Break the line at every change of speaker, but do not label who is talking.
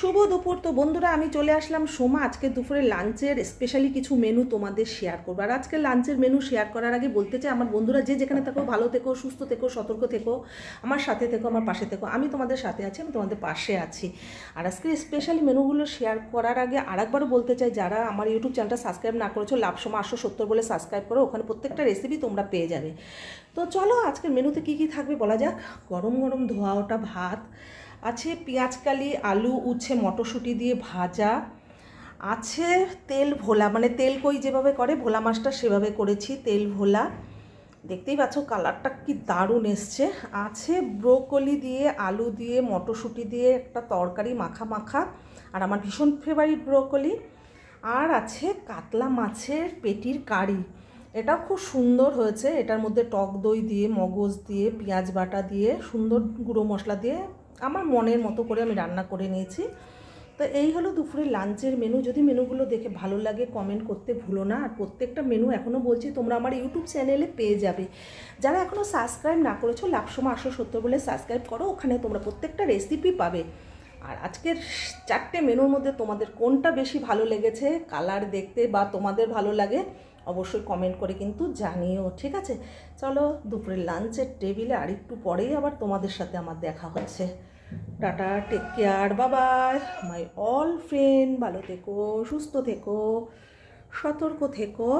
শুভ দুপুর। তো বন্ধুরা, আমি চলে আসলাম সোমা। আজকে দুপুরে লাঞ্চের স্পেশালি কিছু মেনু তোমাদের শেয়ার করবো। আর আজকে লাঞ্চের মেনু শেয়ার করার আগে বলতে চাই, আমার বন্ধুরা যে যেখানে থেকো ভালো থেকো, সুস্থ থেকো, সতর্ক থেকো, আমার সাথে থেকো, আমার পাশে থেকো। আমি তোমাদের সাথে আছি, আমি তোমাদের পাশে আছি। আর আজকে স্পেশালি মেনুগুলো শেয়ার করার আগে আরেকবারও বলতে চাই, যারা আমার ইউটিউব চ্যানেলটা সাবস্ক্রাইব না করেছো, লাভ সোমা 870 বলে সাবস্ক্রাইব করো, ওখানে প্রত্যেকটা রেসিপি তোমরা পেয়ে যাবে। তো চলো আজকের মেনুতে কী কী থাকবে বলা যাক। গরম গরম ধোয়া ওটা ভাত আছে, পেঁয়াজকালি, আলু, উচ্ছে, মটরশুঁটি দিয়ে ভাজা আছে, তেল ভোলা, মানে তেল কই যেভাবে করে ভোলা মাছটা সেভাবে করেছি, তেল ভোলা। দেখতেই পাচ্ছ কালারটা কি দারুণ এসছে। আছে ব্রোকলি দিয়ে, আলু দিয়ে, মটরশুঁটি দিয়ে একটা তরকারি মাখা মাখা, আর আমার ভীষণ ফেভারিট ব্রোকলি। আর আছে কাতলা মাছের পেটির কারি, এটাও খুব সুন্দর হয়েছে। এটার মধ্যে টক দই দিয়ে, মগজ দিয়ে, পেঁয়াজ বাটা দিয়ে, সুন্দর গুঁড়ো মশলা দিয়ে আমার মনের মতো করে আমি রান্না করে নিয়েছি। তো এই হলো দুপুরের লাঞ্চের মেনু। যদি মেনুগুলো দেখে ভালো লাগে কমেন্ট করতে ভুলো না। আর প্রত্যেকটা মেনু এখনও বলছি তোমরা আমার ইউটিউব চ্যানেলে পেয়ে যাবে। যারা এখনও সাবস্ক্রাইব না করেছো, লাভ সোমা 870 বলে সাবস্ক্রাইব করো, ওখানে তোমরা প্রত্যেকটা রেসিপি পাবে। আর আজকের 4টে মেনুর মধ্যে তোমাদের কোনটা বেশি ভালো লেগেছে কালার দেখতে বা তোমাদের ভালো লাগে অবশ্যই কমেন্ট করে কিন্তু জানিও, ঠিক আছে? চলো দুপুরের লাঞ্চের টেবিলে আর একটু পরেই আবার তোমাদের সাথে আমার দেখা হচ্ছে। টাটা, টেক কেয়ার, বাবাই মাই অল ফ্রেন্ড। ভালো থেকো, সুস্থ থেকো, সতর্ক থেকো।